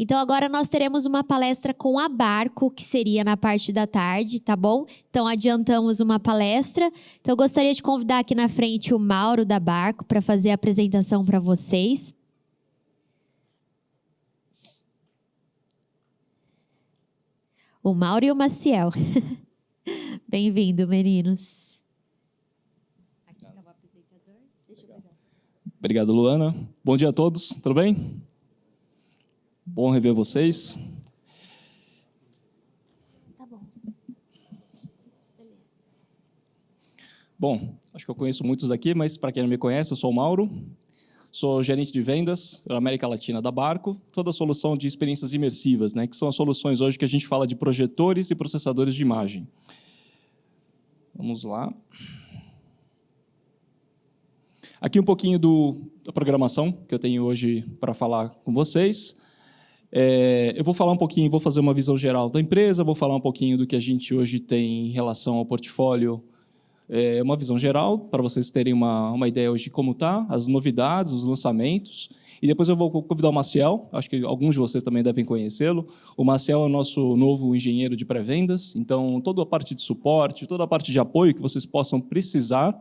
Então, agora nós teremos uma palestra com a Barco, que seria na parte da tarde, tá bom? Então, adiantamos uma palestra. Então, eu gostaria de convidar aqui na frente o Mauro da Barco para fazer a apresentação para vocês. O Mauro e o Maciel. Bem-vindo, meninos. Aqui está o apresentador. Deixa eu pegar. Obrigado, Luana. Bom dia a todos, tudo bem? Bom rever vocês. Tá bom. Beleza. Bom, acho que eu conheço muitos daqui, mas para quem não me conhece, eu sou o Mauro. Sou gerente de vendas da América Latina da Barco, toda a solução de experiências imersivas, né, que são as soluções hoje que a gente fala de projetores e processadores de imagem. Vamos lá. Aqui um pouquinho da programação que eu tenho hoje para falar com vocês. Eu vou falar um pouquinho, vou fazer uma visão geral da empresa, vou falar um pouquinho do que a gente hoje tem em relação ao portfólio, uma visão geral, para vocês terem uma ideia hoje de como está, as novidades, os lançamentos. E depois eu vou convidar o Maciel, acho que alguns de vocês também devem conhecê-lo. O Maciel é o nosso novo engenheiro de pré-vendas, então toda a parte de suporte, toda a parte de apoio que vocês possam precisar,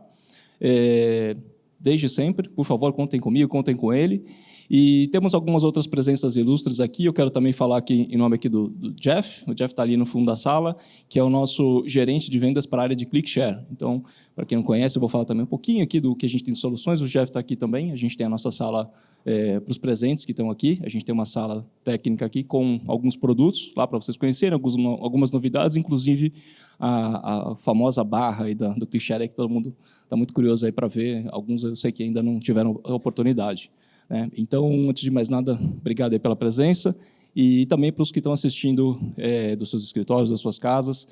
desde sempre, por favor, contem comigo, contem com ele. E temos algumas outras presenças ilustres aqui. Eu quero também falar aqui em nome aqui do Jeff. O Jeff está ali no fundo da sala, que é o nosso gerente de vendas para a área de ClickShare. Então, para quem não conhece, eu vou falar também um pouquinho aqui do que a gente tem de soluções. O Jeff está aqui também. A gente tem a nossa sala para os presentes que estão aqui. A gente tem uma sala técnica aqui com alguns produtos lá para vocês conhecerem, algumas novidades, inclusive a famosa barra aí do ClickShare, que todo mundo está muito curioso aí para ver. Alguns eu sei que ainda não tiveram a oportunidade. Então, antes de mais nada, obrigado aí pela presença e também para os que estão assistindo dos seus escritórios, das suas casas,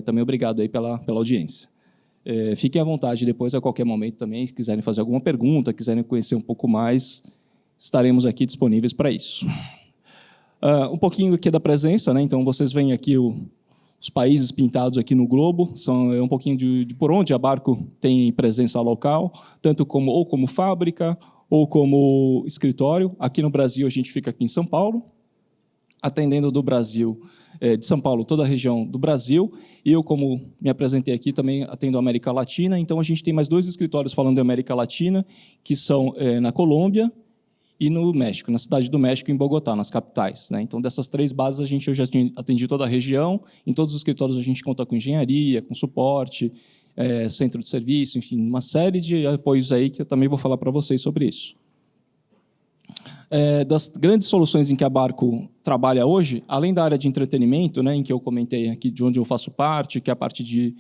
também obrigado aí pela audiência. Fiquem à vontade depois, a qualquer momento também, se quiserem fazer alguma pergunta, quiserem conhecer um pouco mais, estaremos aqui disponíveis para isso. Um pouquinho aqui da presença, né? Então, vocês veem aqui os países pintados aqui no globo, são um pouquinho de por onde a Barco tem presença local, tanto como fábrica, ou como escritório. Aqui no Brasil, a gente fica aqui em São Paulo, atendendo do Brasil, de São Paulo, toda a região do Brasil. E eu, como me apresentei aqui, também atendo a América Latina. Então, a gente tem mais 2 escritórios falando de América Latina, que são na Colômbia e no México, na cidade do México, em Bogotá, nas capitais. Então, dessas 3 bases, eu já atendi toda a região. Em todos os escritórios, a gente conta com engenharia, com suporte, centro de serviço, enfim, uma série de apoios aí que eu também vou falar para vocês sobre isso. Das grandes soluções em que a Barco trabalha hoje, além da área de entretenimento, né, em que eu comentei aqui de onde eu faço parte, que é a parte de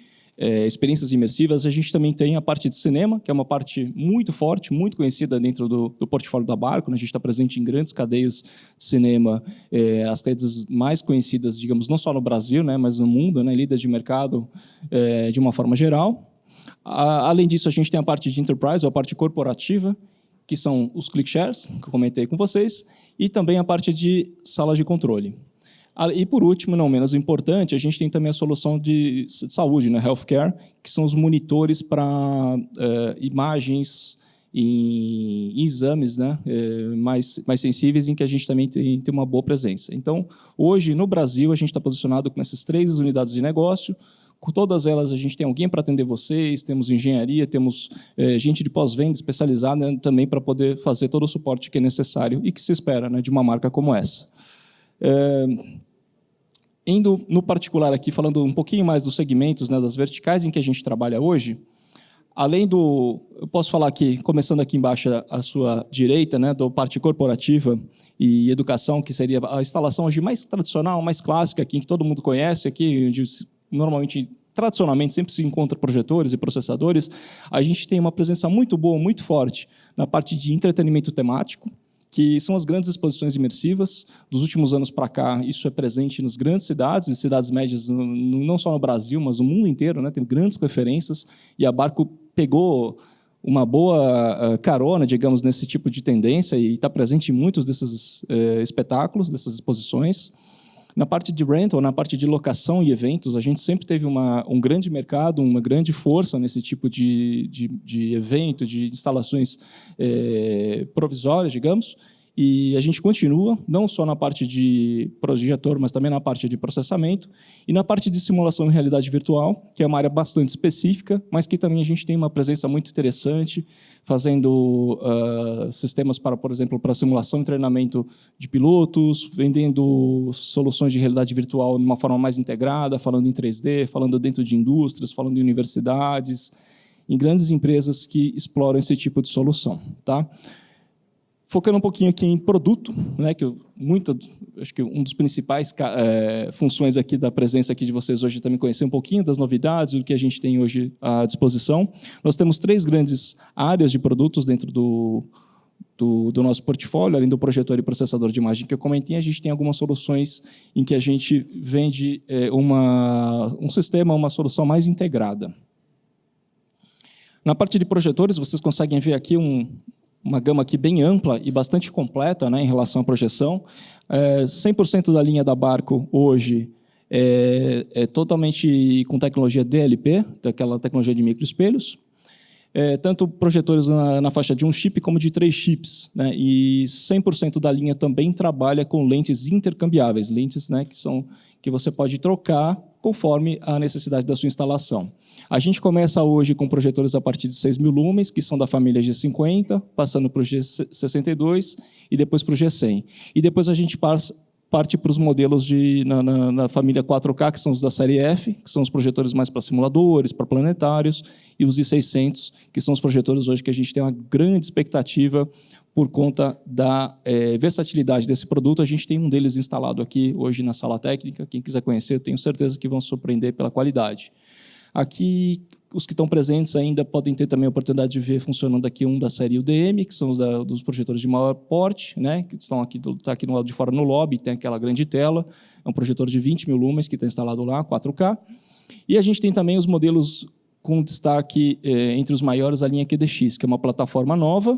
experiências imersivas, a gente também tem a parte de cinema, que é uma parte muito forte, muito conhecida dentro do portfólio da Barco, né? A gente está presente em grandes cadeias de cinema, as cadeias mais conhecidas, digamos, não só no Brasil, né, mas no mundo, né, líderes de mercado de uma forma geral. Além disso, a gente tem a parte de enterprise, ou a parte corporativa, que são os ClickShares, que eu comentei com vocês, e também a parte de salas de controle. E, por último, não menos importante, a gente tem também a solução de saúde, né, healthcare, que são os monitores para imagens e exames, né, mais sensíveis, em que a gente também tem uma boa presença. Então, hoje, no Brasil, a gente está posicionado com essas 3 unidades de negócio. Com todas elas, a gente tem alguém para atender vocês, temos engenharia, temos gente de pós-venda especializada, né, também para poder fazer todo o suporte que é necessário e que se espera, né, de uma marca como essa. Indo no particular aqui, falando um pouquinho mais dos segmentos, né, das verticais em que a gente trabalha hoje, além eu posso falar aqui, começando aqui embaixo à sua direita, né, da parte corporativa e educação, que seria a instalação hoje mais tradicional, mais clássica, aqui, que todo mundo conhece, aqui, onde normalmente, tradicionalmente, sempre se encontra projetores e processadores. A gente tem uma presença muito boa, muito forte, na parte de entretenimento temático, que são as grandes exposições imersivas. Dos últimos anos para cá, isso é presente nas grandes cidades, e cidades médias, não só no Brasil, mas no mundo inteiro, né? Tem grandes referências, e a Barco pegou uma boa carona, digamos, nesse tipo de tendência, e está presente em muitos desses espetáculos, dessas exposições. Na parte de rental, na parte de locação e eventos, a gente sempre teve um grande mercado, uma grande força nesse tipo de evento, de instalações provisórias, digamos, E a gente continua, não só na parte de projetor, mas também na parte de processamento e na parte de simulação em realidade virtual, que é uma área bastante específica, mas que também a gente tem uma presença muito interessante, fazendo sistemas para, por exemplo, para simulação e treinamento de pilotos, vendendo soluções de realidade virtual de uma forma mais integrada, falando em 3D, falando dentro de indústrias, falando em universidades, em grandes empresas que exploram esse tipo de solução, tá? Focando um pouquinho aqui em produto, né, que acho que um dos principais funções aqui da presença aqui de vocês hoje é também conhecer um pouquinho das novidades, do que a gente tem hoje à disposição. Nós temos 3 grandes áreas de produtos dentro do nosso portfólio, além do projetor e processador de imagem que eu comentei, a gente tem algumas soluções em que a gente vende um sistema, uma solução mais integrada. Na parte de projetores, vocês conseguem ver aqui uma gama aqui bem ampla e bastante completa, né, em relação à projeção. 100% da linha da Barco hoje é totalmente com tecnologia DLP, daquela tecnologia de microespelhos. Tanto projetores na faixa de 1 chip como de 3 chips, né, e 100% da linha também trabalha com lentes intercambiáveis, lentes, né, que você pode trocar conforme a necessidade da sua instalação. A gente começa hoje com projetores a partir de 6.000 lumens, que são da família G50, passando para o G62 e depois para o G100. E depois a gente parte para os modelos na família 4K, que são os da série F, que são os projetores mais para simuladores, para planetários, e os i600, que são os projetores hoje que a gente tem uma grande expectativa por conta da versatilidade desse produto. A gente tem um deles instalado aqui hoje na sala técnica. Quem quiser conhecer, tenho certeza que vão surpreender pela qualidade. Aqui, os que estão presentes ainda podem ter também a oportunidade de ver funcionando aqui da série UDM, que são dos projetores de maior porte, né, que estão aqui, tá aqui no lado de fora no lobby, tem aquela grande tela, é um projetor de 20.000 lumens que está instalado lá, 4K. E a gente tem também os modelos com destaque entre os maiores, a linha QDX, que é uma plataforma nova,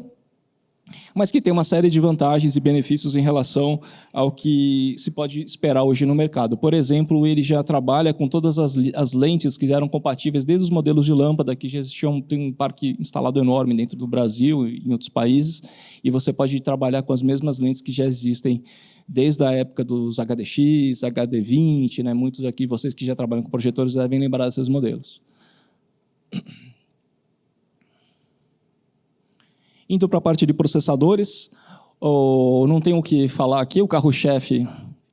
mas que tem uma série de vantagens e benefícios em relação ao que se pode esperar hoje no mercado. Por exemplo, ele já trabalha com todas as lentes que já eram compatíveis desde os modelos de lâmpada, que já existiam, tem um parque instalado enorme dentro do Brasil e em outros países, e você pode trabalhar com as mesmas lentes que já existem desde a época dos HDX, HD20, né? Muitos aqui, vocês que já trabalham com projetores, devem lembrar desses modelos. Indo para a parte de processadores, não tenho o que falar aqui, o carro-chefe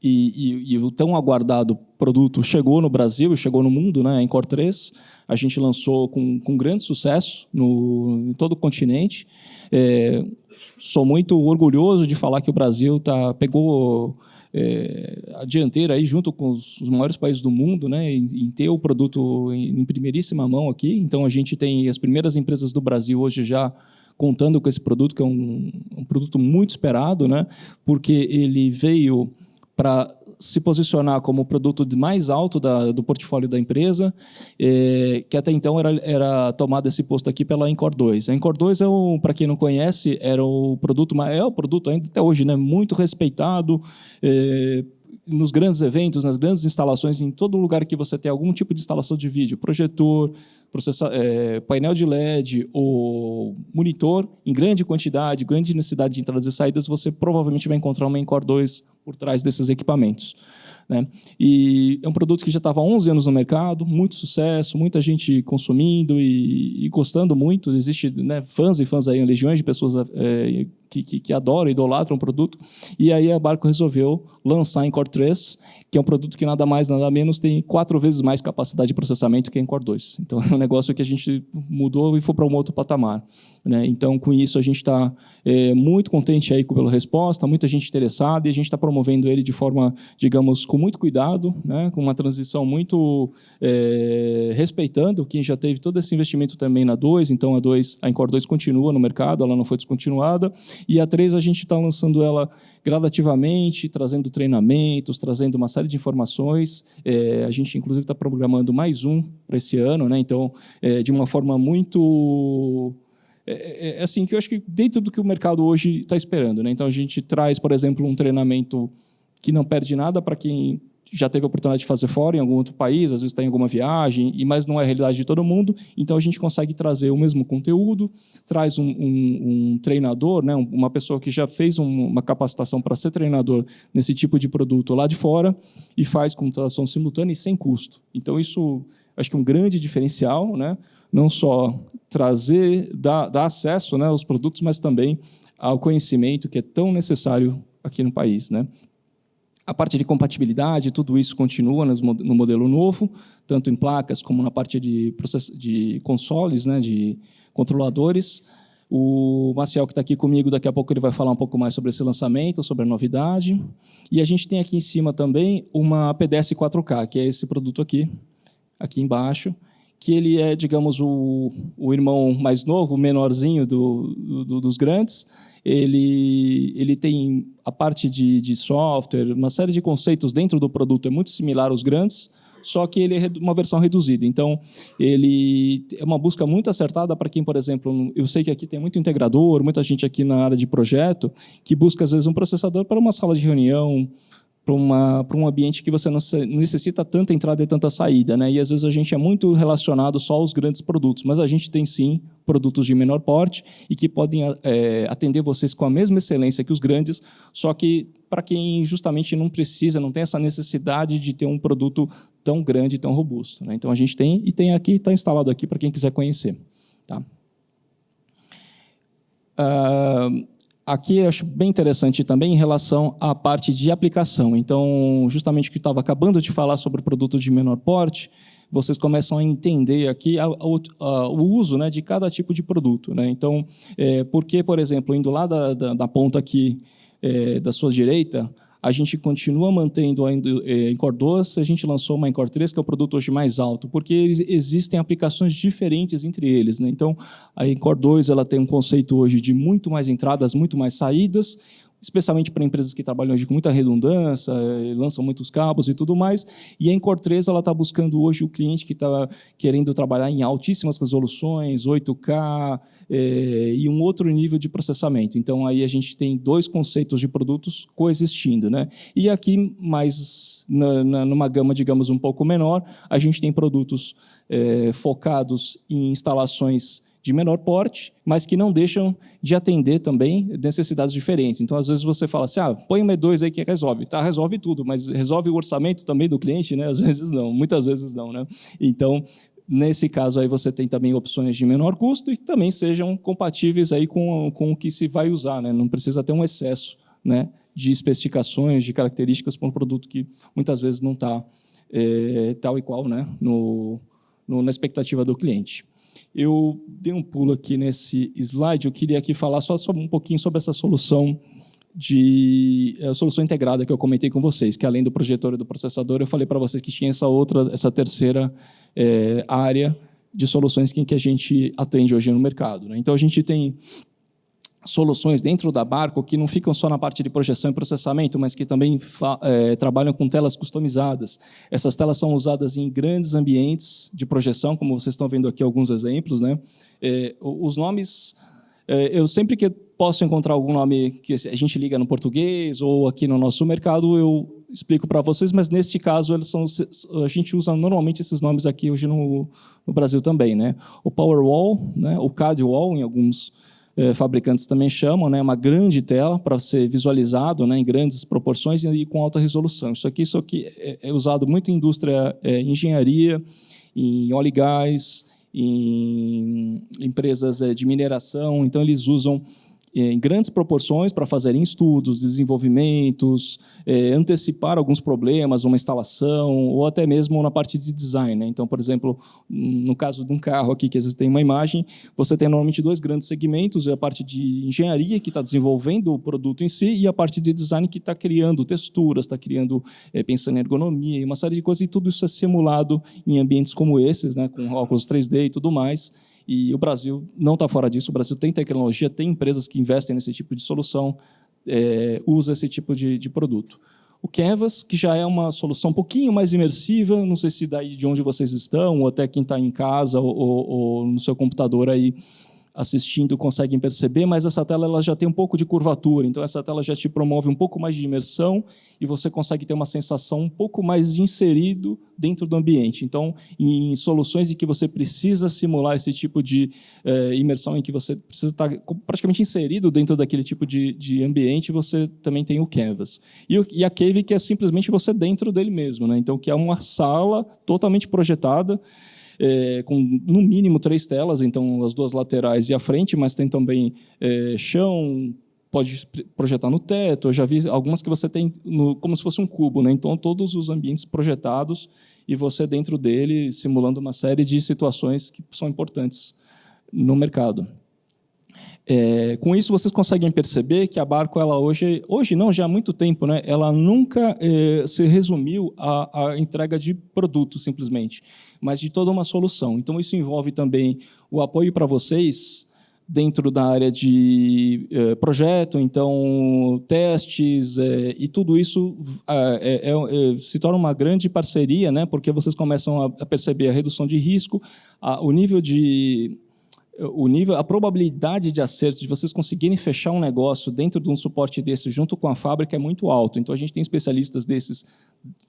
e o tão aguardado produto chegou no Brasil e chegou no mundo, né, a Encore 3. A gente lançou com grande sucesso em todo o continente. Sou muito orgulhoso de falar que o Brasil pegou a dianteira aí junto com os maiores países do mundo, né, em ter o produto em primeiríssima mão aqui. Então, a gente tem as primeiras empresas do Brasil hoje já contando com esse produto, que é um produto muito esperado, né, porque ele veio para se posicionar como o produto mais alto do portfólio da empresa, que até então era tomado esse posto aqui pela Encore 2. A Encore 2, para quem não conhece, era o produto ainda até hoje, né, muito respeitado, nos grandes eventos, nas grandes instalações, em todo lugar que você tem algum tipo de instalação de vídeo, projetor, painel de LED ou monitor, em grande quantidade, grande necessidade de entradas e saídas, você provavelmente vai encontrar uma Encore 2 por trás desses equipamentos, né? E é um produto que já estava há 11 anos no mercado, muito sucesso, muita gente consumindo e gostando muito. Existe, né, fãs e fãs aí, legiões de pessoas que adoram, idolatram o produto. E aí a Barco resolveu lançar a Encore 3, que é um produto que nada mais, nada menos tem 4 vezes mais capacidade de processamento que a Encore 2. Então, é um negócio que a gente mudou e foi para um outro patamar, né? Então, com isso, a gente está muito contente aí pela resposta, muita gente interessada, e a gente está promovendo ele de forma, digamos, com muito cuidado, né? Com uma transição muito respeitando quem já teve todo esse investimento também na 2. Então, a Encore 2 continua no mercado, ela não foi descontinuada. E a 3 a gente está lançando ela gradativamente, trazendo treinamentos, trazendo uma série de informações. A gente, inclusive, está programando mais um para esse ano, né? Então, de uma forma muito... assim, que eu acho que dentro do que o mercado hoje está esperando, né? Então, a gente traz, por exemplo, um treinamento que não perde nada para quem já teve a oportunidade de fazer fora, em algum outro país, às vezes está em alguma viagem, mas não é a realidade de todo mundo, então a gente consegue trazer o mesmo conteúdo, traz um treinador, né, uma pessoa que já fez uma capacitação para ser treinador nesse tipo de produto lá de fora e faz com tradução simultânea e sem custo. Então, isso acho que é um grande diferencial, né, não só trazer, dar acesso, né, aos produtos, mas também ao conhecimento que é tão necessário aqui no país, né. A parte de compatibilidade, tudo isso continua no modelo novo, tanto em placas como na parte de consoles, né, de controladores. O Maciel, que está aqui comigo, daqui a pouco ele vai falar um pouco mais sobre esse lançamento, sobre a novidade. E a gente tem aqui em cima também uma PDS 4K, que é esse produto aqui embaixo, que ele é, digamos, o irmão mais novo, o menorzinho dos grandes. Ele tem a parte de software, uma série de conceitos dentro do produto, é muito similar aos grandes, só que ele é uma versão reduzida. Então, ele é uma busca muito acertada para quem, por exemplo, eu sei que aqui tem muito integrador, muita gente aqui na área de projeto, que busca, às vezes, um processador para uma sala de reunião, para um ambiente que você não necessita tanta entrada e tanta saída, né? E, às vezes, a gente é muito relacionado só aos grandes produtos, mas a gente tem, sim, produtos de menor porte e que podem atender vocês com a mesma excelência que os grandes, só que para quem justamente não precisa, não tem essa necessidade de ter um produto tão grande e tão robusto, né? Então, a gente tem, e tem aqui, está instalado aqui para quem quiser conhecer. Tá? Aqui eu acho bem interessante também em relação à parte de aplicação. Então, justamente o que estava acabando de falar sobre produtos de menor porte, vocês começam a entender aqui o uso, né, de cada tipo de produto, né? Então, porque, por exemplo, indo lá da ponta aqui da sua direita, a gente continua mantendo a Encore 2, a gente lançou uma Encore 3, que é o produto hoje mais alto, porque existem aplicações diferentes entre eles, né? Então, a Encore 2 ela tem um conceito hoje de muito mais entradas, muito mais saídas, especialmente para empresas que trabalham hoje com muita redundância, lançam muitos cabos e tudo mais. E a Encore 3 está buscando hoje o cliente que está querendo trabalhar em altíssimas resoluções, 8K, e um outro nível de processamento. Então, aí a gente tem dois conceitos de produtos coexistindo, né? E aqui, mais numa gama, digamos, um pouco menor, a gente tem produtos focados em instalações de menor porte, mas que não deixam de atender também necessidades diferentes. Então, às vezes, você fala assim, põe uma E2 aí que resolve. Tá, resolve tudo, mas resolve o orçamento também do cliente? Né? Às vezes não, muitas vezes não. Né? Então, nesse caso, aí você tem também opções de menor custo e que também sejam compatíveis aí com o que se vai usar. Né? Não precisa ter um excesso, né, de especificações, de características para um produto que muitas vezes não está tal e qual, né, na expectativa do cliente. Eu dei um pulo aqui nesse slide, eu queria aqui falar só um pouquinho sobre essa solução solução integrada que eu comentei com vocês, que além do projetor e do processador, eu falei para vocês que tinha essa terceira área de soluções que a gente atende hoje no mercado. Né? Então, a gente tem soluções dentro da Barco que não ficam só na parte de projeção e processamento, mas que também trabalham com telas customizadas. Essas telas são usadas em grandes ambientes de projeção, como vocês estão vendo aqui alguns exemplos. Né? Os nomes, eu sempre que posso encontrar algum nome que a gente liga no português ou aqui no nosso mercado, eu explico para vocês, mas neste caso a gente usa normalmente esses nomes aqui hoje no Brasil também. Né? O Powerwall, né? O CAD-Wall, em alguns fabricantes também chamam, né, uma grande tela para ser visualizado, né, em grandes proporções e com alta resolução. Isso aqui é usado muito em indústria, engenharia, em óleo e gás, em empresas de mineração. Então, eles usam em grandes proporções para fazerem estudos, desenvolvimentos, antecipar alguns problemas, uma instalação, ou até mesmo na parte de design. Né? Então, por exemplo, no caso de um carro aqui, que às vezes tem uma imagem, você tem normalmente dois grandes segmentos, a parte de engenharia, que está desenvolvendo o produto em si, e a parte de design, que está criando texturas, está criando, pensando em ergonomia, uma série de coisas, e tudo isso é simulado em ambientes como esses, né? Com óculos 3D e tudo mais. E o Brasil não está fora disso, o Brasil tem tecnologia, tem empresas que investem nesse tipo de solução, usa esse tipo de produto. O Canvas, que já é uma solução um pouquinho mais imersiva, não sei se daí de onde vocês estão, ou até quem está em casa ou no seu computador aí assistindo conseguem perceber, mas essa tela ela já tem um pouco de curvatura, então essa tela já te promove um pouco mais de imersão e você consegue ter uma sensação um pouco mais de inserido dentro do ambiente. Então, em soluções em que você precisa simular esse tipo de imersão, em que você precisa estar praticamente inserido dentro daquele tipo de ambiente, você também tem o Canvas. E a Cave, que é simplesmente você dentro dele mesmo, né? Então, que é uma sala totalmente projetada, com no mínimo 3 telas, então as 2 laterais e a frente, mas tem também chão, pode projetar no teto. Eu já vi algumas que você tem como se fosse um cubo, né? Então todos os ambientes projetados e você dentro dele simulando uma série de situações que são importantes no mercado. Com isso, vocês conseguem perceber que a Barco, ela hoje não, já há muito tempo, né, ela nunca se resumiu à entrega de produto, simplesmente, mas de toda uma solução. Então, isso envolve também o apoio para vocês dentro da área de projeto, então, testes, e tudo isso se torna uma grande parceria, né, porque vocês começam a perceber a redução de risco, a probabilidade de acerto, de vocês conseguirem fechar um negócio dentro de um suporte desse junto com a fábrica é muito alto. Então, a gente tem especialistas desses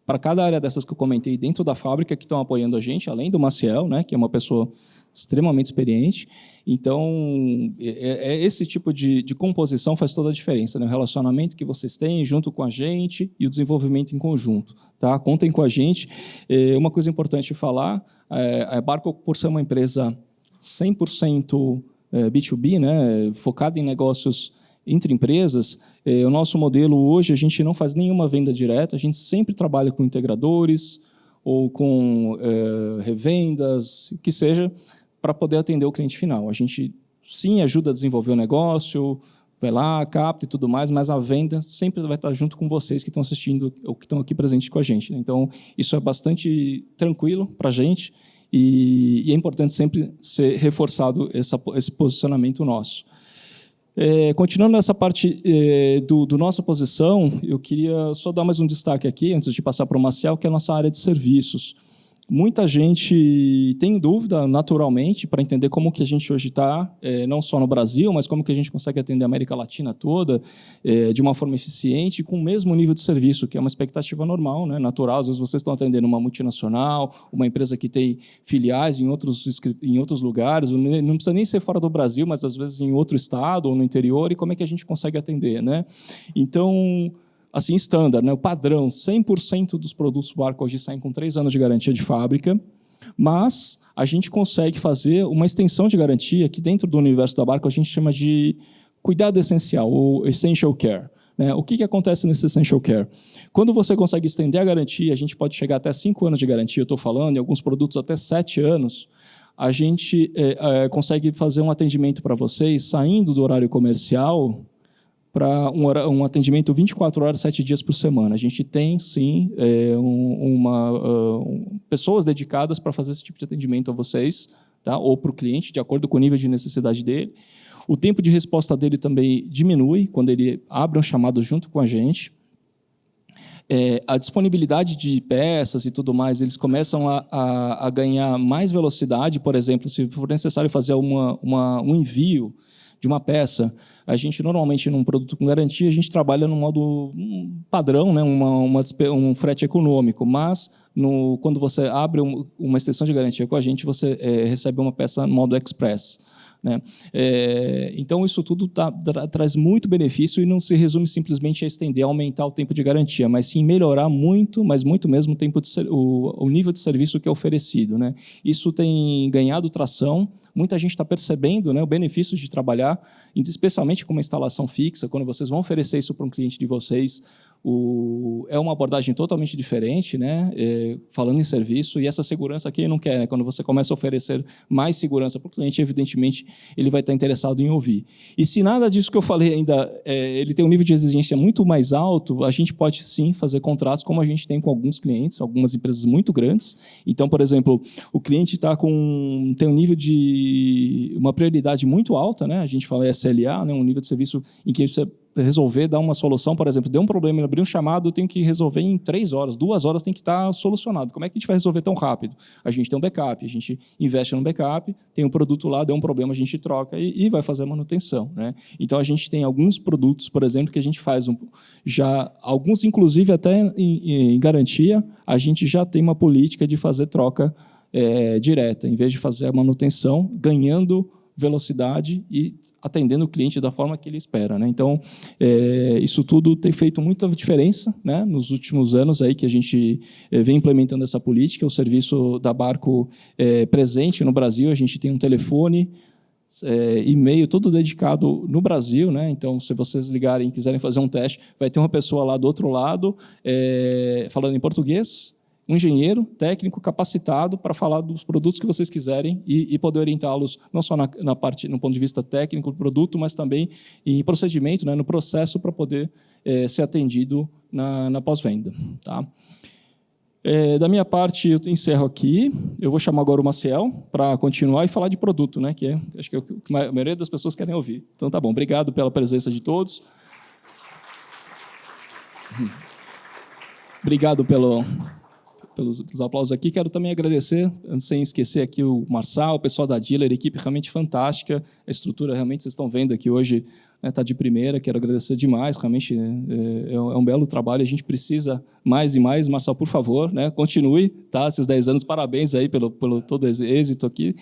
para cada área dessas que eu comentei dentro da fábrica que estão apoiando a gente, além do Maciel, né, que é uma pessoa extremamente experiente. Então, esse tipo de composição faz toda a diferença, né? O relacionamento que vocês têm junto com a gente e o desenvolvimento em conjunto. Tá? Contem com a gente. Uma coisa importante falar, a Barco, por ser uma empresa 100% B2B, né, focado em negócios entre empresas, o nosso modelo hoje, a gente não faz nenhuma venda direta, a gente sempre trabalha com integradores ou com revendas, o que seja, para poder atender o cliente final. A gente, sim, ajuda a desenvolver o negócio, vai lá, capta e tudo mais, mas a venda sempre vai estar junto com vocês que estão assistindo ou que estão aqui presentes com a gente. Né? Então, isso é bastante tranquilo para a gente, e é importante sempre ser reforçado esse posicionamento nosso. Continuando nessa parte do nossa posição, eu queria só dar mais um destaque aqui, antes de passar para o Maciel, que é a nossa área de serviços. Muita gente tem dúvida, naturalmente, para entender como que a gente hoje está, não só no Brasil, mas como que a gente consegue atender a América Latina toda de uma forma eficiente, com o mesmo nível de serviço, que é uma expectativa normal, né, natural. Às vezes vocês estão atendendo uma multinacional, uma empresa que tem filiais em outros lugares, não precisa nem ser fora do Brasil, mas às vezes em outro estado ou no interior, e como é que a gente consegue atender, né? Então, assim, standard, né? O padrão, 100% dos produtos Barco hoje saem com 3 anos de garantia de fábrica, mas a gente consegue fazer uma extensão de garantia que dentro do universo da Barco a gente chama de cuidado essencial, ou essential care. Né? O que acontece nesse essential care? Quando você consegue estender a garantia, a gente pode chegar até 5 anos de garantia, eu estou falando, em alguns produtos até 7 anos, a gente consegue fazer um atendimento para vocês saindo do horário comercial para um atendimento 24 horas, 7 dias por semana. A gente tem, sim, pessoas dedicadas para fazer esse tipo de atendimento a vocês, tá? Ou para o cliente, de acordo com o nível de necessidade dele. O tempo de resposta dele também diminui quando ele abre um chamado junto com a gente. A disponibilidade de peças e tudo mais, eles começam a ganhar mais velocidade. Por exemplo, se for necessário fazer um envio de uma peça, a gente normalmente, num produto com garantia, a gente trabalha no modo padrão, né, um frete econômico, mas quando você abre uma extensão de garantia com a gente, você recebe uma peça no modo express. Né? Então, isso tudo traz muito benefício e não se resume simplesmente a estender, a aumentar o tempo de garantia, mas sim melhorar muito, mas muito mesmo o nível de serviço que é oferecido. Né? Isso tem ganhado tração, muita gente está percebendo, né, o benefício de trabalhar, especialmente com uma instalação fixa, quando vocês vão oferecer isso para um cliente de vocês, é uma abordagem totalmente diferente, né? Falando em serviço, e essa segurança quem não quer, né? Quando você começa a oferecer mais segurança para o cliente, evidentemente, ele vai estar interessado em ouvir. E se nada disso que eu falei ainda, ele tem um nível de exigência muito mais alto, a gente pode, sim, fazer contratos como a gente tem com alguns clientes, algumas empresas muito grandes. Então, por exemplo, o cliente tem um nível de uma prioridade muito alta, né? A gente fala SLA, né? Um nível de serviço em que você resolver, dar uma solução. Por exemplo, deu um problema, abrir um chamado, eu tenho que resolver em 3 horas, 2 horas tem que estar solucionado. Como é que a gente vai resolver tão rápido? A gente tem um backup, a gente investe no backup, tem um produto lá, deu um problema, a gente troca e vai fazer a manutenção, né? Então, a gente tem alguns produtos, por exemplo, que a gente faz já, alguns inclusive até em garantia, a gente já tem uma política de fazer troca direta, em vez de fazer a manutenção, ganhando velocidade e atendendo o cliente da forma que ele espera, né? Então, isso tudo tem feito muita diferença, né? Nos últimos anos aí que a gente vem implementando essa política. O serviço da Barco presente no Brasil, a gente tem um telefone, e-mail, tudo dedicado no Brasil, né? Então, se vocês ligarem e quiserem fazer um teste, vai ter uma pessoa lá do outro lado falando em português, um engenheiro técnico capacitado para falar dos produtos que vocês quiserem e poder orientá-los não só na parte, no ponto de vista técnico do produto, mas também em procedimento, né, no processo para poder ser atendido na pós-venda. Tá? Da minha parte, eu encerro aqui. Eu vou chamar agora o Maciel para continuar e falar de produto, né, que acho que é o que a maioria das pessoas querem ouvir. Então, tá bom. Obrigado pela presença de todos. Obrigado pelos aplausos aqui. Quero também agradecer, sem esquecer aqui o Marçal, o pessoal da Dealer, equipe realmente fantástica. A estrutura, realmente, vocês estão vendo aqui hoje, está de primeira. Quero agradecer demais, realmente é um belo trabalho. A gente precisa mais e mais. Marçal, por favor, né, continue, tá? Esses 10 anos, parabéns aí pelo todo êxito aqui.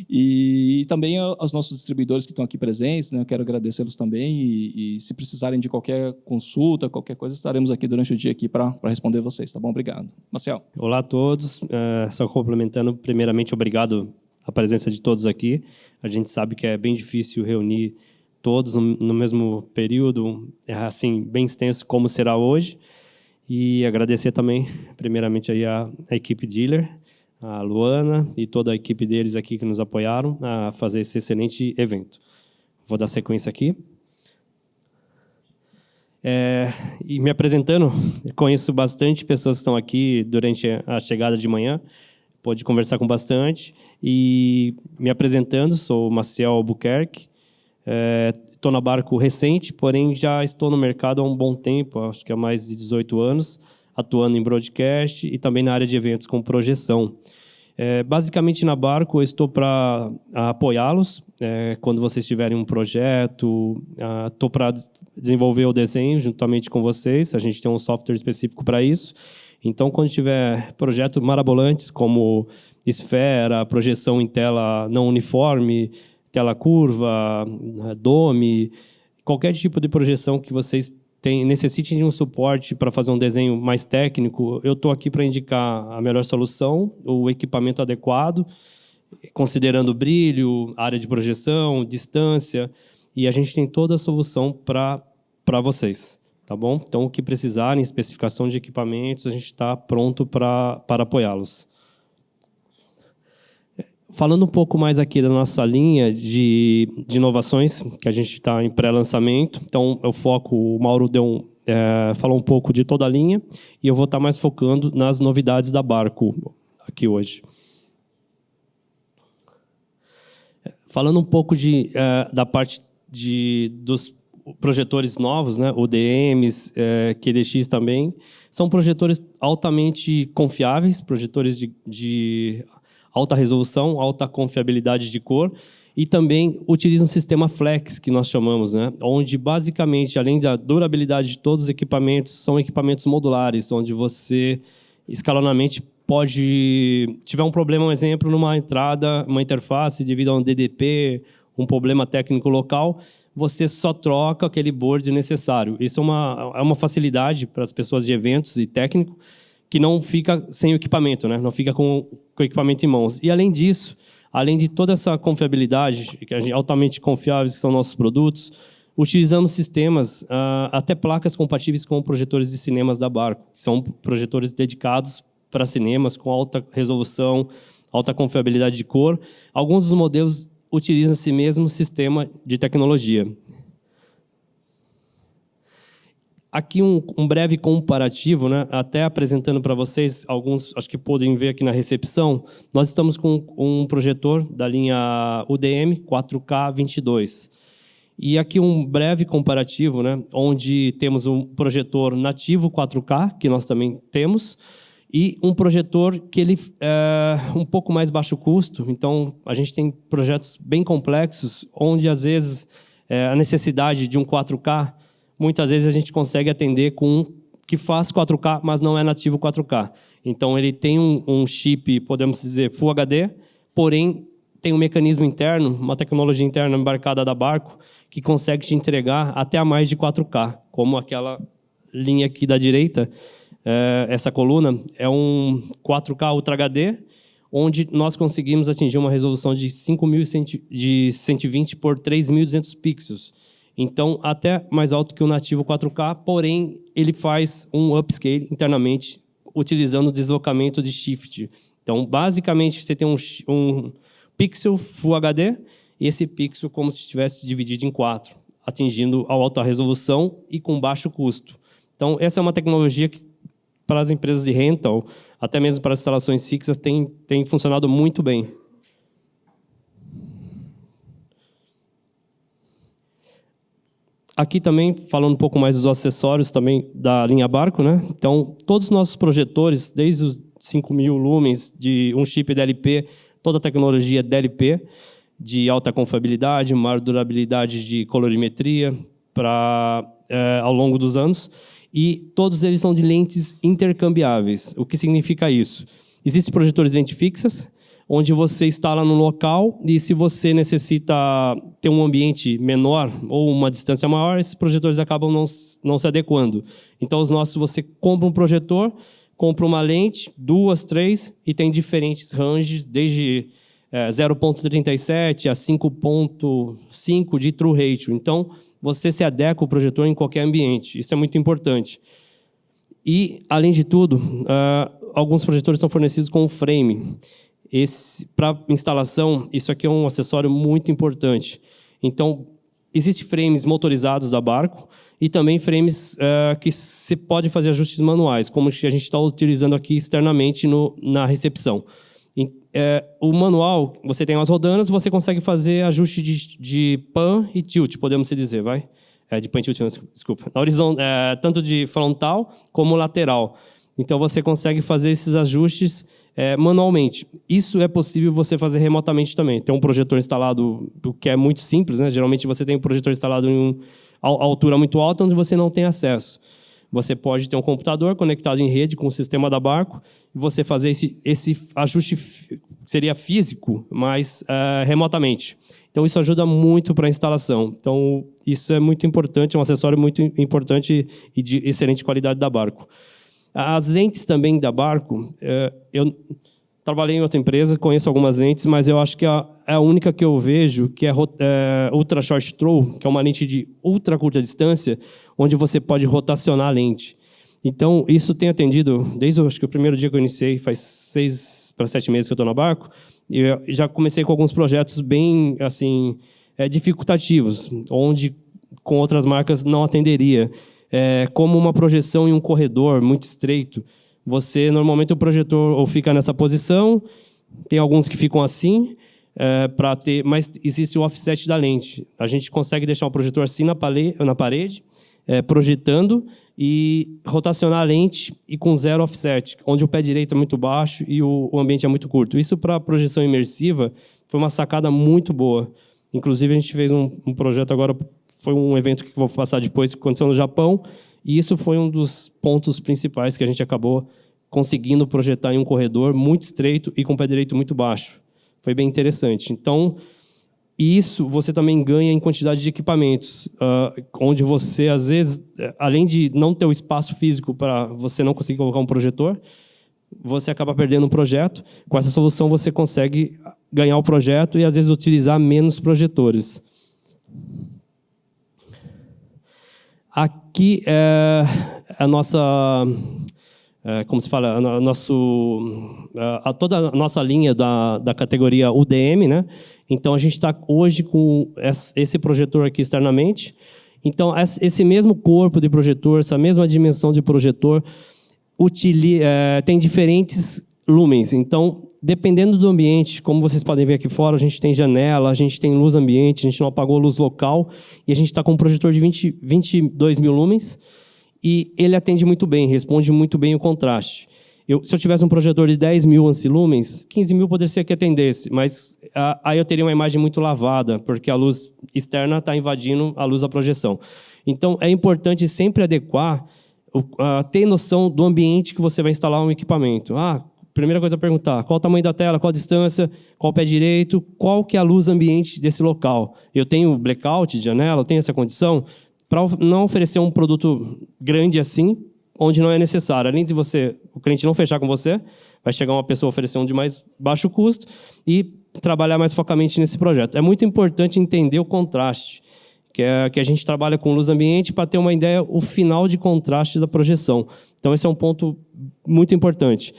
E também aos nossos distribuidores que estão aqui presentes, né, eu quero agradecê-los também. E se precisarem de qualquer consulta, qualquer coisa, estaremos aqui durante o dia aqui para responder vocês, tá bom? Obrigado. Marcel. Olá a todos. Só complementando, primeiramente, obrigado a presença de todos aqui. A gente sabe que é bem difícil reunir todos no mesmo período, assim, bem extenso como será hoje. E agradecer também, primeiramente, aí a equipe Dealer, a Luana e toda a equipe deles aqui que nos apoiaram a fazer esse excelente evento. Vou dar sequência aqui. E me apresentando, conheço bastante pessoas que estão aqui durante a chegada de manhã, pude conversar com bastante. E me apresentando, sou Maciel Albuquerque, estou na Barco recente, porém já estou no mercado há um bom tempo, acho que há mais de 18 anos, atuando em broadcast e também na área de eventos com projeção. Basicamente, na Barco, eu estou para apoiá-los. Quando vocês tiverem um projeto, estou para desenvolver o desenho juntamente com vocês. A gente tem um software específico para isso. Então, quando tiver projetos marabolantes, como esfera, projeção em tela não uniforme, tela curva, dome, qualquer tipo de projeção que vocês necessitem de um suporte para fazer um desenho mais técnico, eu estou aqui para indicar a melhor solução, o equipamento adequado, considerando brilho, área de projeção, distância, e a gente tem toda a solução para vocês, tá bom? Então, o que precisarem, especificação de equipamentos, a gente está pronto para apoiá-los. Falando um pouco mais aqui da nossa linha de inovações, que a gente está em pré-lançamento, então eu foco, o Mauro falou um pouco de toda a linha, e eu vou estar mais focando nas novidades da Barco aqui hoje. Falando um pouco da parte dos projetores novos, né, UDMs, QDX também, são projetores altamente confiáveis, projetores de alta resolução, alta confiabilidade de cor, e também utiliza um sistema flex, que nós chamamos, né? Onde, basicamente, além da durabilidade de todos os equipamentos, são equipamentos modulares, onde você, escalonamente, tiver um problema, um exemplo, numa entrada, uma interface, devido a um DDP, um problema técnico local, você só troca aquele board necessário. Isso é uma facilidade para as pessoas de eventos e técnico, que não fica sem o equipamento, né? Não fica com o equipamento em mãos. E, além disso, além de toda essa confiabilidade, que a gente, altamente confiáveis que são nossos produtos, utilizamos sistemas, até placas compatíveis com projetores de cinemas da Barco, que são projetores dedicados para cinemas, com alta resolução, alta confiabilidade de cor. Alguns dos modelos utilizam esse mesmo sistema de tecnologia. Aqui um breve comparativo, né? Até apresentando para vocês, alguns acho que podem ver aqui na recepção, nós estamos com um projetor da linha UDM 4K22. E aqui um breve comparativo, né, onde temos um projetor nativo 4K, que nós também temos, e um projetor que ele é um pouco mais baixo custo. Então, a gente tem projetos bem complexos, onde, às vezes, a necessidade de um 4K, muitas vezes a gente consegue atender com um que faz 4K, mas não é nativo 4K. Então, ele tem um chip, podemos dizer, Full HD, porém, tem um mecanismo interno, uma tecnologia interna embarcada da Barco, que consegue te entregar até a mais de 4K, como aquela linha aqui da direita. Essa coluna é um 4K Ultra HD, onde nós conseguimos atingir uma resolução de 5.120 por 3.200 pixels. Então, até mais alto que o nativo 4K, porém, ele faz um upscale internamente, utilizando o deslocamento de shift. Então, basicamente, você tem um pixel Full HD, e esse pixel como se estivesse dividido em 4, atingindo a alta resolução e com baixo custo. Então, essa é uma tecnologia que, para as empresas de rental, até mesmo para as instalações fixas, tem funcionado muito bem. Aqui também, falando um pouco mais dos acessórios também da linha Barco, né? Então, todos os nossos projetores, desde os 5.000 lumens, de um chip DLP, toda a tecnologia DLP, de alta confiabilidade, maior durabilidade de colorimetria ao longo dos anos, e todos eles são de lentes intercambiáveis. O que significa isso? Existem projetores de lentes fixas, onde você instala no local, e se você necessita ter um ambiente menor ou uma distância maior, esses projetores acabam não se adequando. Então, os nossos, você compra um projetor, compra uma lente, 2, 3, e tem diferentes ranges, desde 0.37 a 5.5 de true ratio. Então, você se adequa ao projetor em qualquer ambiente. Isso é muito importante. E, além de tudo, alguns projetores são fornecidos com um frame. Para instalação, isso aqui é um acessório muito importante. Então, existem frames motorizados da Barco e também frames que se pode fazer ajustes manuais, como que a gente está utilizando aqui externamente na recepção. O manual, você tem umas rodanas, você consegue fazer ajuste de pan e tilt, podemos dizer, vai? De pan e tilt, não, desculpa. Na horizontal, tanto de frontal como lateral. Então, você consegue fazer esses ajustes manualmente. Isso é possível você fazer remotamente também. Tem um projetor instalado, o que é muito simples, né? Geralmente, você tem um projetor instalado em altura muito alta, onde você não tem acesso. Você pode ter um computador conectado em rede com o sistema da Barco e você fazer esse ajuste, seria físico, mas remotamente. Então, isso ajuda muito para a instalação. Então, isso é muito importante, é um acessório muito importante e de excelente qualidade da Barco. As lentes também da Barco, eu trabalhei em outra empresa, conheço algumas lentes, mas eu acho que é a única que eu vejo que é Ultra Short Throw, que é uma lente de ultra curta distância, onde você pode rotacionar a lente. Então, isso tem atendido, desde acho que o primeiro dia que eu iniciei, faz 6 para 7 meses que eu estou na Barco, e eu já comecei com alguns projetos bem assim, dificultativos, onde com outras marcas não atenderia. Como uma projeção em um corredor muito estreito. Normalmente o projetor ou fica nessa posição, tem alguns que ficam assim, mas existe o offset da lente. A gente consegue deixar o projetor assim na parede, projetando e rotacionar a lente e com 0 offset, onde o pé direito é muito baixo e o ambiente é muito curto. Isso para projeção imersiva foi uma sacada muito boa. Inclusive a gente fez um projeto agora, foi um evento que vou passar depois, que aconteceu no Japão, e isso foi um dos pontos principais que a gente acabou conseguindo projetar em um corredor muito estreito e com o pé direito muito baixo. Foi bem interessante. Então, isso você também ganha em quantidade de equipamentos, onde você, às vezes, além de não ter o espaço físico para você não conseguir colocar um projetor, você acaba perdendo um projeto. Com essa solução, você consegue ganhar o projeto e, às vezes, utilizar menos projetores. Aqui é a nossa, como se fala, toda a nossa linha da categoria UDM, né? Então, a gente está hoje com esse projetor aqui externamente. Então, esse mesmo corpo de projetor, essa mesma dimensão de projetor, tem diferentes lumens. Então, dependendo do ambiente, como vocês podem ver aqui fora, a gente tem janela, a gente tem luz ambiente, a gente não apagou a luz local, e a gente está com um projetor de 22 mil lumens, e ele atende muito bem, responde muito bem o contraste. Se eu tivesse um projetor de 10 mil ancilumens, 15 mil poderia ser que atendesse, mas aí eu teria uma imagem muito lavada, porque a luz externa está invadindo a luz da projeção. Então, é importante sempre adequar, ter noção do ambiente que você vai instalar um equipamento. Primeira coisa a perguntar, qual o tamanho da tela, qual a distância, qual o pé direito, qual que é a luz ambiente desse local. Eu tenho blackout de janela, eu tenho essa condição, para não oferecer um produto grande assim, onde não é necessário. Além de o cliente não fechar com você, vai chegar uma pessoa oferecer um de mais baixo custo e trabalhar mais focamente nesse projeto. É muito importante entender o contraste, que a gente trabalha com luz ambiente para ter uma ideia, o final de contraste da projeção. Então, esse é um ponto muito importante.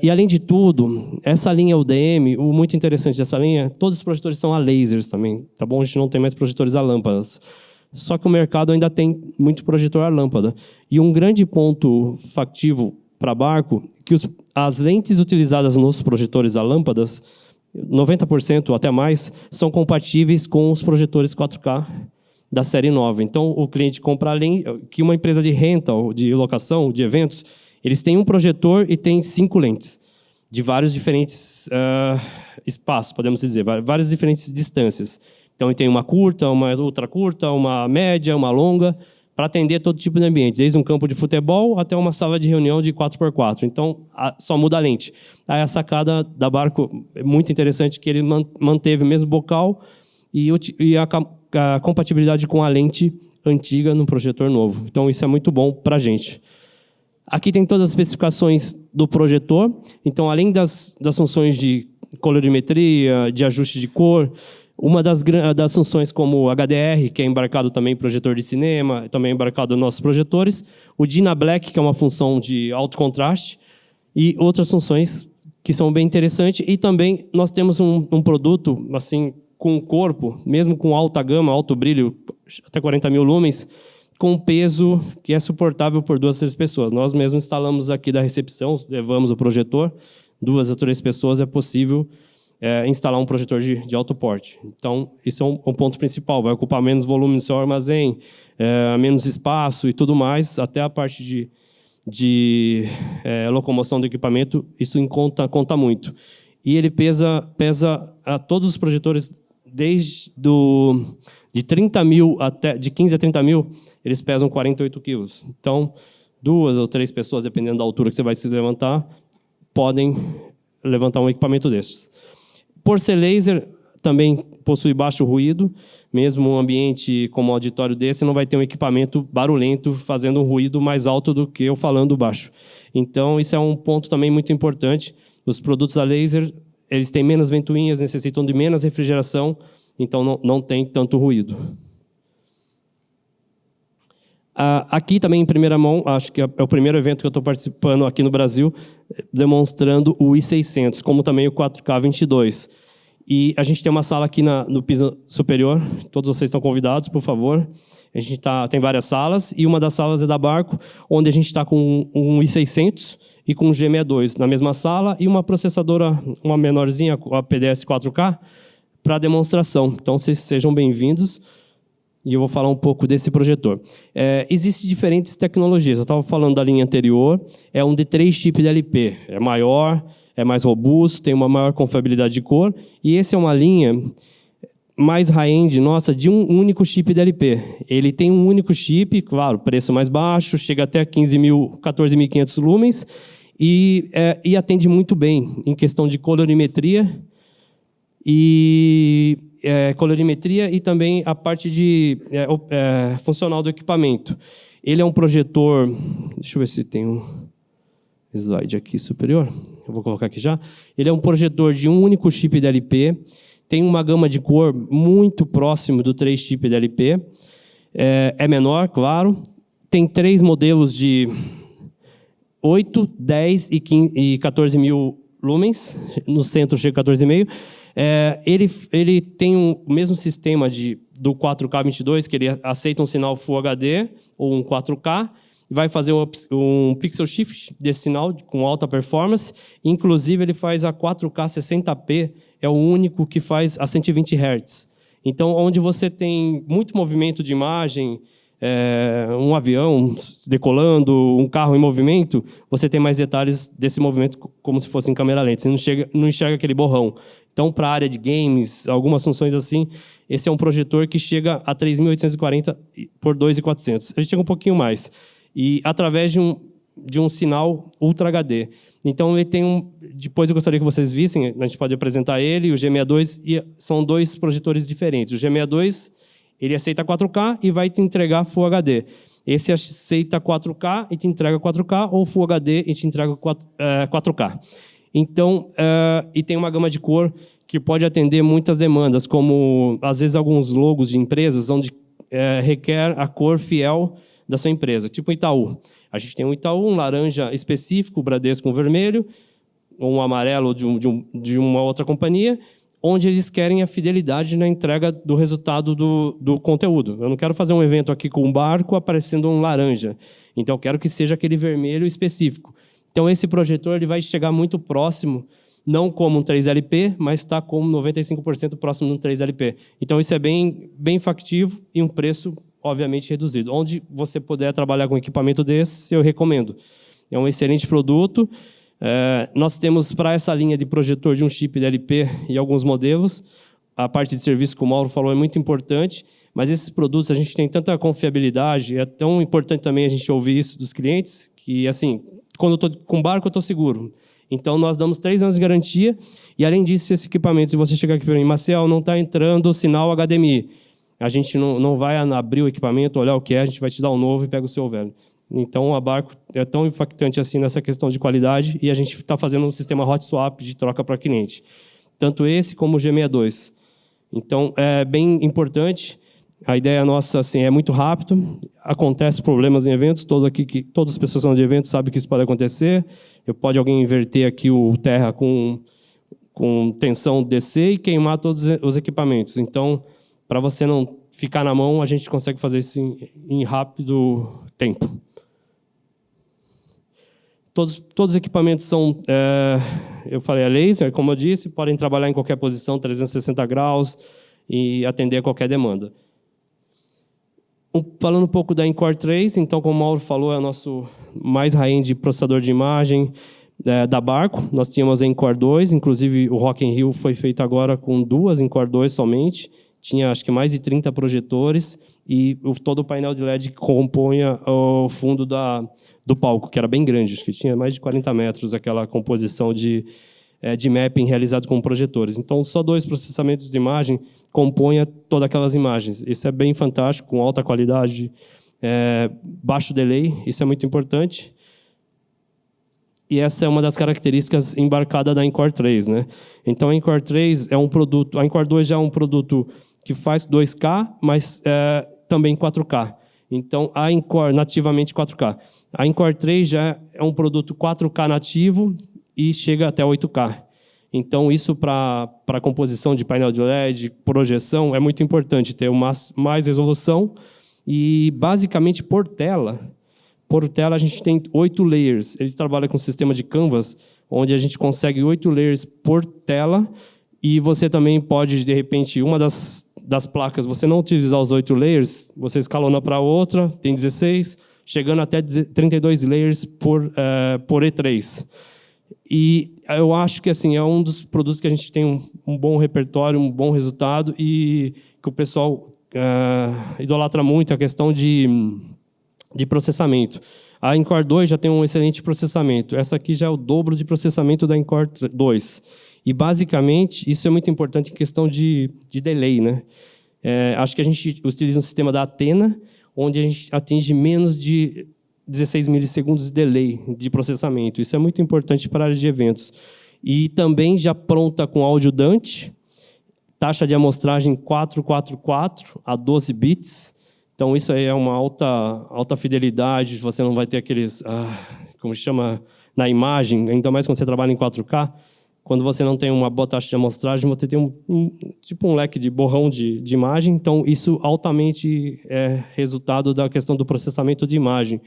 E, além de tudo, essa linha UDM, o muito interessante dessa linha, todos os projetores são a lasers também. Tá bom? A gente não tem mais projetores a lâmpadas. Só que o mercado ainda tem muito projetor a lâmpada. E um grande ponto factivo para barco é que as lentes utilizadas nos projetores a lâmpadas, 90% ou até mais, são compatíveis com os projetores 4K da série nova. Então, o cliente compra a lente, que uma empresa de rental, de locação, de eventos, eles têm um projetor e tem 5 lentes, de vários diferentes espaços, podemos dizer, várias diferentes distâncias. Então, tem uma curta, uma ultra curta, uma média, uma longa, para atender todo tipo de ambiente, desde um campo de futebol até uma sala de reunião de 4x4. Então, só muda a lente. Aí a sacada da Barco é muito interessante, que ele manteve o mesmo bocal e a compatibilidade com a lente antiga no projetor novo. Então, isso é muito bom para a gente. Aqui tem todas as especificações do projetor. Então, além das funções de colorimetria, de ajuste de cor, uma das funções como HDR, que é embarcado também em projetor de cinema, também é embarcado nos nossos projetores, o Dynablack, que é uma função de alto contraste, e outras funções que são bem interessantes. E também nós temos um produto assim com corpo, mesmo com alta gama, alto brilho, até 40 mil lumens, com peso que é suportável por 2 a 3 pessoas. Nós mesmos instalamos aqui da recepção, levamos o projetor, 2 a 3 pessoas é possível instalar um projetor de alto porte. Então, isso é um ponto principal. Vai ocupar menos volume no seu armazém, menos espaço e tudo mais, até a parte de locomoção do equipamento, isso conta muito. E ele pesa a todos os projetores, de 30 mil até de 15 a 30 mil, eles pesam 48 quilos. Então, 2 ou 3 pessoas, dependendo da altura que você vai se levantar, podem levantar um equipamento desses. Por ser laser, também possui baixo ruído, mesmo um ambiente como um auditório desse, não vai ter um equipamento barulhento fazendo um ruído mais alto do que eu falando baixo. Então, isso é um ponto também muito importante. Os produtos a laser, eles têm menos ventoinhas, necessitam de menos refrigeração, então não tem tanto ruído. Aqui também, em primeira mão, acho que é o primeiro evento que eu estou participando aqui no Brasil, demonstrando o i600, como também o 4K22. E a gente tem uma sala aqui no piso superior, todos vocês estão convidados, por favor. A gente tem várias salas, e uma das salas é da Barco, onde a gente está com um i600 e com um G62 na mesma sala, e uma processadora, uma menorzinha, a PDS 4K, para demonstração. Então, vocês sejam bem-vindos. E eu vou falar um pouco desse projetor. Existem diferentes tecnologias. Eu estava falando da linha anterior. É um de 3 chips DLP. É maior, é mais robusto, tem uma maior confiabilidade de cor. E esse é uma linha mais high-end nossa, de um único chip DLP. Ele tem um único chip, claro, preço mais baixo, chega até 14.500 lumens e atende muito bem em questão de colorimetria e também a parte funcional do equipamento. Ele é um projetor... Deixa eu ver se tem um slide aqui superior. Eu vou colocar aqui já. Ele é um projetor de um único chip DLP. Tem uma gama de cor muito próximo do 3 chip DLP. É menor, claro. Tem 3 modelos de 8, 10 e 14 mil lumens. No centro chega a 14,5. Ele tem o mesmo sistema do 4K22, que ele aceita um sinal Full HD ou um 4K, vai fazer um pixel shift desse sinal com alta performance. Inclusive, ele faz a 4K 60p, é o único que faz a 120 Hz. Então, onde você tem muito movimento de imagem, um avião decolando, um carro em movimento, você tem mais detalhes desse movimento como se fosse em câmera lenta. Você não enxerga aquele borrão. Então, para a área de games, algumas funções assim, esse é um projetor que chega a 3.840 por 2.400. Ele chega um pouquinho mais. E através de um sinal Ultra HD. Então, ele tem depois eu gostaria que vocês vissem, a gente pode apresentar ele e o G62, e são dois projetores diferentes. O G62, ele aceita 4K e vai te entregar Full HD. Esse aceita 4K e te entrega 4K, ou Full HD e te entrega 4K. Então, e tem uma gama de cor que pode atender muitas demandas, como, às vezes, alguns logos de empresas onde requer a cor fiel da sua empresa, tipo Itaú. A gente tem um Itaú, um laranja específico, o Bradesco um vermelho, ou um amarelo de uma outra companhia, onde eles querem a fidelidade na entrega do resultado do conteúdo. Eu não quero fazer um evento aqui com um barco aparecendo um laranja. Então, eu quero que seja aquele vermelho específico. Então, esse projetor ele vai chegar muito próximo, não como um 3LP, mas está como 95% próximo de um 3LP. Então, isso é bem factível e um preço, obviamente, reduzido. Onde você puder trabalhar com equipamento desse, eu recomendo. É um excelente produto. Nós temos, para essa linha de projetor de um chip DLP e alguns modelos, a parte de serviço que o Mauro falou é muito importante, mas esses produtos a gente tem tanta confiabilidade, é tão importante também a gente ouvir isso dos clientes, que, assim, quando eu estou com barco, eu estou seguro. Então, nós damos 3 anos de garantia, e, além disso, esse equipamento, se você chegar aqui para mim, Marcel, não está entrando o sinal HDMI. A gente não vai abrir o equipamento, olhar o que é, a gente vai te dar um novo e pega o seu velho. Então, a Barco é tão impactante assim nessa questão de qualidade, e a gente está fazendo um sistema hot swap de troca para cliente. Tanto esse como o G62. Então, é bem importante. A ideia nossa assim, é muito rápido. Acontece problemas em eventos. Todas as pessoas que são de eventos sabem que isso pode acontecer. Pode alguém inverter aqui o terra com tensão DC e queimar todos os equipamentos. Então, para você não ficar na mão, a gente consegue fazer isso em rápido tempo. Todos os equipamentos são, eu falei, laser, como eu disse, podem trabalhar em qualquer posição, 360 graus, e atender a qualquer demanda. Falando um pouco da Encore 3, então, como o Mauro falou, é o nosso mais high-end processador de imagem da Barco. Nós tínhamos a Encore 2, inclusive o Rock in Rio foi feito agora com 2 Encore 2 somente. Tinha, acho que, mais de 30 projetores e todo o painel de LED que compunha o fundo do palco, que era bem grande, acho que tinha mais de 40 metros aquela composição de mapping realizado com projetores. Então, só 2 processamentos de imagem compõem todas aquelas imagens. Isso é bem fantástico, com alta qualidade, baixo delay, isso é muito importante. E essa é uma das características embarcadas da Encore 3, né? Então, a Encore 3 é um produto... A Encore 2 já é um produto que faz 2K, mas também 4K. Então, a Encore, nativamente 4K. A Encore 3 já é um produto 4K nativo e chega até 8K. Então, isso para composição de painel de LED, projeção, é muito importante ter mais resolução. E, basicamente, por tela, a gente tem 8 layers. Eles trabalham com um sistema de canvas, onde a gente consegue 8 layers por tela, e você também pode, de repente, uma das placas, você não utilizar os 8 layers, você escalona para outra, tem 16, chegando até 32 layers por E3. E eu acho que assim, é um dos produtos que a gente tem um bom repertório, um bom resultado, e que o pessoal idolatra muito a questão de processamento. A Encore 2 já tem um excelente processamento. Essa aqui já é o dobro de processamento da Encore 2. E, basicamente, isso é muito importante em questão de delay, né? Acho que a gente utiliza um sistema da Athena, onde a gente atinge menos de 16 milissegundos de delay de processamento. Isso é muito importante para a área de eventos. E também já pronta com áudio Dante, taxa de amostragem 444 a 12 bits. Então, isso aí é uma alta fidelidade, você não vai ter aqueles, como chama, na imagem, ainda mais quando você trabalha em 4K, quando você não tem uma boa taxa de amostragem, você tem um leque de borrão de imagem, então isso altamente é resultado da questão do processamento de imagem.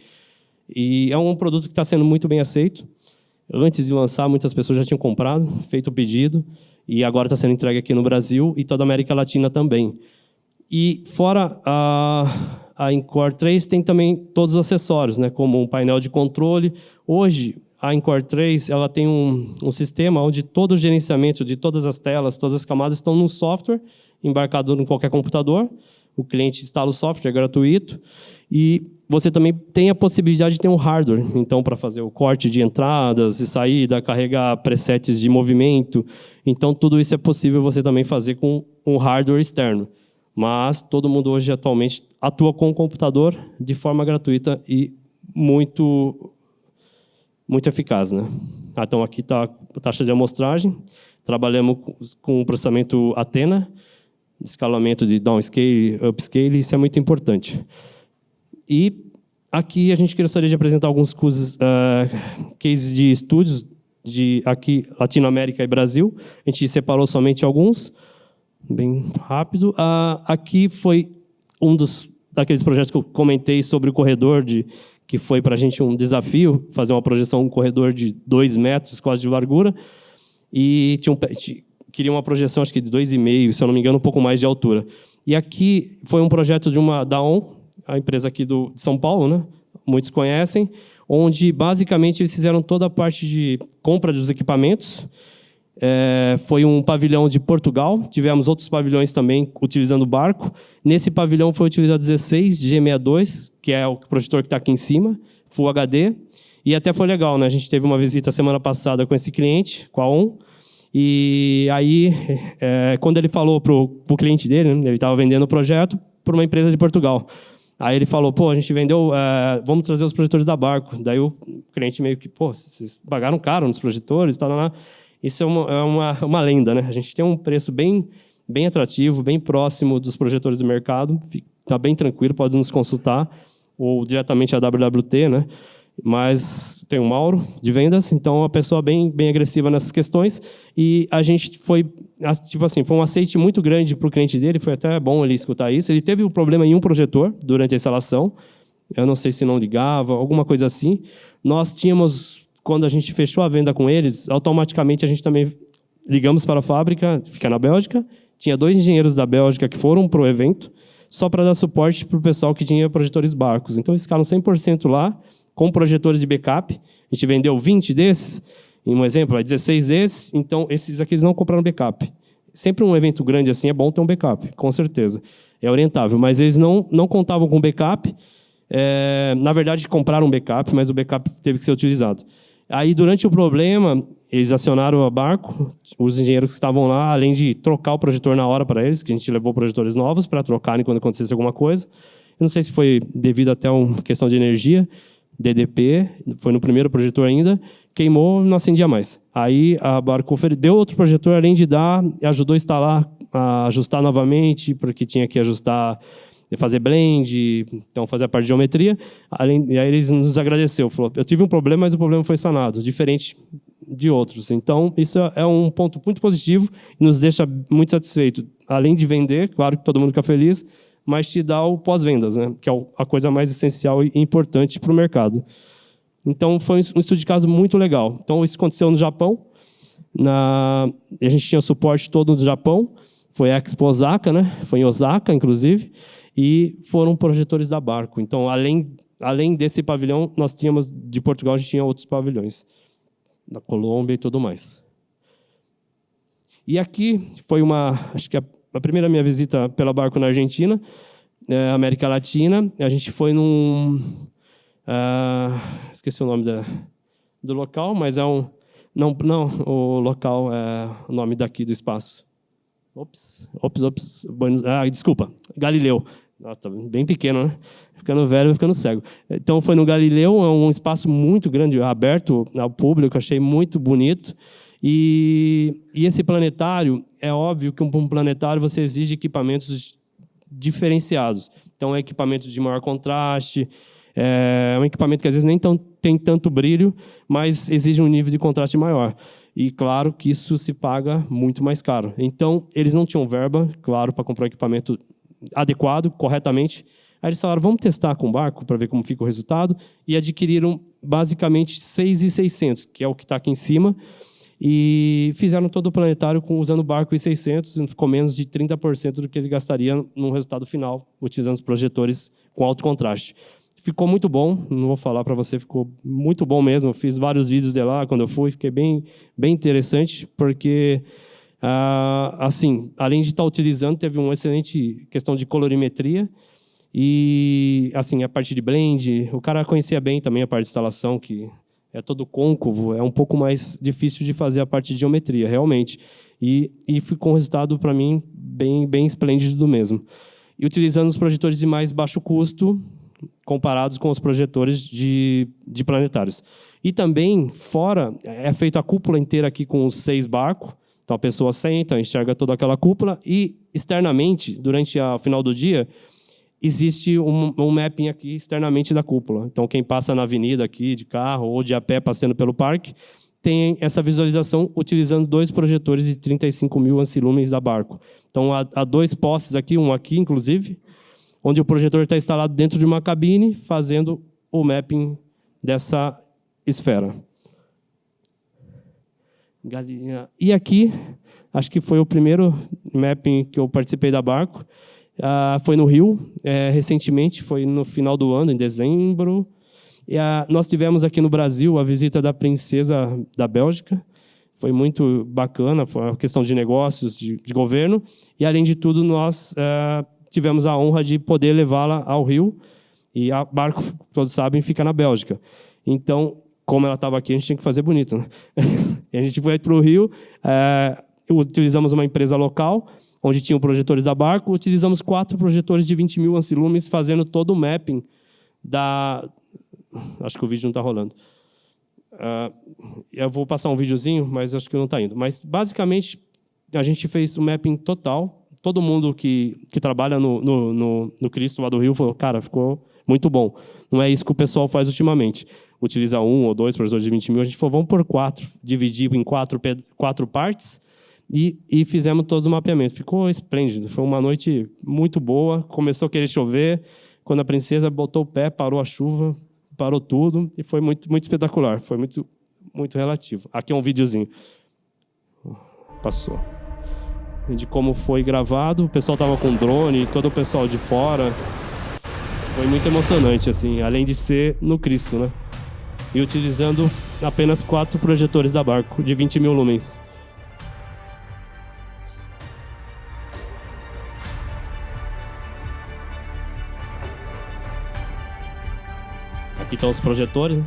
E é um produto que está sendo muito bem aceito. Antes de lançar, muitas pessoas já tinham comprado, feito o pedido, e agora está sendo entregue aqui no Brasil e toda a América Latina também. E fora a Encore 3, tem também todos os acessórios, né, como um painel de controle. Hoje, a Encore 3 ela tem um sistema onde todo o gerenciamento de todas as telas, todas as camadas estão num software embarcado em qualquer computador. O cliente instala o software, é gratuito. E você também tem a possibilidade de ter um hardware, então, para fazer o corte de entradas e saída, carregar presets de movimento. Então, tudo isso é possível você também fazer com um hardware externo. Mas todo mundo hoje, atualmente, atua com o computador de forma gratuita e muito eficaz, né? Então, aqui está a taxa de amostragem. Trabalhamos com o processamento Athena, escalamento de downscale, upscale, isso é muito importante. E aqui a gente gostaria de apresentar alguns cases de estúdios de aqui Latinoamérica e Brasil. A gente separou somente alguns, bem rápido. Aqui foi daqueles projetos que eu comentei sobre o corredor, que foi para a gente um desafio, fazer uma projeção, um corredor de 2 metros quase de largura, e queria uma projeção, acho que de 2,5, se eu não me engano, um pouco mais de altura. E aqui foi um projeto da ON, a empresa aqui de São Paulo, né? Muitos conhecem, onde, basicamente, eles fizeram toda a parte de compra dos equipamentos. Foi um pavilhão de Portugal, tivemos outros pavilhões também utilizando barco. Nesse pavilhão foi utilizado 16 G62, que é o projetor que está aqui em cima, Full HD, e até foi legal, né? A gente teve uma visita semana passada com esse cliente, com a ON, e aí, quando ele falou para o cliente dele, né? Ele estava vendendo o projeto para uma empresa de Portugal. Aí ele falou, a gente vendeu, vamos trazer os projetores da Barco. Daí o cliente meio que, vocês pagaram caro nos projetores, tal, lá. Isso é uma lenda, né? A gente tem um preço bem atrativo, bem próximo dos projetores do mercado. Está bem tranquilo, pode nos consultar, ou diretamente a WWT, né? Mas tem o Mauro, de vendas, então é uma pessoa bem agressiva nessas questões. E a gente foi um aceite muito grande para o cliente dele, foi até bom ele escutar isso. Ele teve um problema em um projetor durante a instalação, eu não sei se não ligava, alguma coisa assim. Nós tínhamos, quando a gente fechou a venda com eles, automaticamente a gente também ligamos para a fábrica, fica na Bélgica, tinha 2 engenheiros da Bélgica que foram para o evento, só para dar suporte para o pessoal que tinha projetores Barcos. Então, eles ficaram 100% lá, com projetores de backup. A gente vendeu 20 desses, em um exemplo, 16 desses, então esses aqui eles não compraram backup. Sempre um evento grande assim é bom ter um backup, com certeza. É orientável, mas eles não contavam com backup. Na verdade, compraram um backup, mas o backup teve que ser utilizado. Aí, durante o problema, eles acionaram a Barco, os engenheiros que estavam lá, além de trocar o projetor na hora para eles, que a gente levou projetores novos para trocarem quando acontecesse alguma coisa. Eu não sei se foi devido até a uma questão de energia, DDP, foi no primeiro projetor ainda, queimou, não acendia mais. Aí a Barco deu outro projetor, além de dar, ajudou a instalar, a ajustar novamente, porque tinha que ajustar, fazer blend, então fazer a parte de geometria. E aí eles nos agradeceu, falou, eu tive um problema, mas o problema foi sanado, diferente de outros. Então, isso é um ponto muito positivo e nos deixa muito satisfeito. Além de vender, claro que todo mundo fica feliz, mas te dá o pós-vendas, né? Que é a coisa mais essencial e importante para o mercado. Então, foi um estudo de caso muito legal. Então, isso aconteceu no Japão. A gente tinha o suporte todo no Japão. Foi a Expo Osaka, né? Foi em Osaka, inclusive. E foram projetores da Barco. Então, além desse pavilhão, nós tínhamos, de Portugal, a gente tinha outros pavilhões. Da Colômbia e tudo mais. E aqui foi acho que a primeira minha visita pela Barco na Argentina, América Latina. A gente foi esqueci o nome do local, mas é um... Não, o local é o nome daqui do espaço. Ops. Desculpa, Galileu. Tá bem pequeno, né? Ficando velho, ficando cego. Então, foi no Galileu, é um espaço muito grande, aberto ao público, achei muito bonito. E esse planetário, é óbvio que um planetário você exige equipamentos diferenciados. Então, é equipamento de maior contraste, é um equipamento que às vezes nem tem tanto brilho, mas exige um nível de contraste maior. E claro que isso se paga muito mais caro. Então, eles não tinham verba, claro, para comprar um equipamento adequado, corretamente. Aí eles falaram, vamos testar com o barco para ver como fica o resultado, e adquiriram basicamente 6.600, que é o que está aqui em cima, e fizeram todo o planetário usando o barco I-600, ficou menos de 30% do que ele gastaria no resultado final, utilizando os projetores com alto contraste. Ficou muito bom, não vou falar para você, ficou muito bom mesmo. Eu fiz vários vídeos de lá quando eu fui, fiquei bem interessante, porque, assim, além de estar utilizando, teve uma excelente questão de colorimetria e, assim, a parte de blend, o cara conhecia bem também a parte de instalação, que é todo côncavo, é um pouco mais difícil de fazer a parte de geometria, realmente. E ficou um resultado, para mim, bem esplêndido mesmo. E utilizando os projetores de mais baixo custo, comparados com os projetores de planetários. E também, fora, é feita a cúpula inteira aqui com os 6 barcos. Então, a pessoa senta, enxerga toda aquela cúpula. E, externamente, durante o final do dia, existe um mapping aqui externamente da cúpula. Então, quem passa na avenida aqui, de carro ou de a pé, passando pelo parque, tem essa visualização utilizando 2 projetores de 35.000 ancilumens da barco. Então, há 2 postes aqui, um aqui, inclusive, onde o projetor está instalado dentro de uma cabine, fazendo o mapping dessa esfera. E aqui, acho que foi o primeiro mapping que eu participei da barco. Foi no Rio, recentemente, foi no final do ano, em dezembro. E nós tivemos aqui no Brasil a visita da princesa da Bélgica. Foi muito bacana, foi uma questão de negócios, de governo. E, além de tudo, nós tivemos a honra de poder levá-la ao Rio. E a barco, todos sabem, fica na Bélgica. Então, como ela estava aqui, a gente tinha que fazer bonito, né? E a gente foi para o Rio, utilizamos uma empresa local, onde tinham projetores da barco, utilizamos 4 projetores de 20.000 ancilumes, fazendo todo o mapping da... Acho que o vídeo não está rolando. Eu vou passar um videozinho, mas acho que não está indo. Mas, basicamente, a gente fez o mapping total. Todo mundo que trabalha no Cristo lá do Rio falou, cara, ficou muito bom. Não é isso que o pessoal faz ultimamente. Utiliza 1 ou 2 projetores de 20.000. A gente falou, vamos por 4, dividir em 4 partes e fizemos todo o mapeamento. Ficou esplêndido. Foi uma noite muito boa. Começou a querer chover. Quando a princesa botou o pé, parou a chuva, parou tudo. E foi muito espetacular. Foi muito relativo. Aqui é um videozinho. Passou. De como foi gravado, o pessoal estava com drone, todo o pessoal de fora. Foi muito emocionante, assim, além de ser no Cristo, né? E utilizando apenas 4 projetores da barco, de 20.000 lumens. Aqui estão os projetores, né?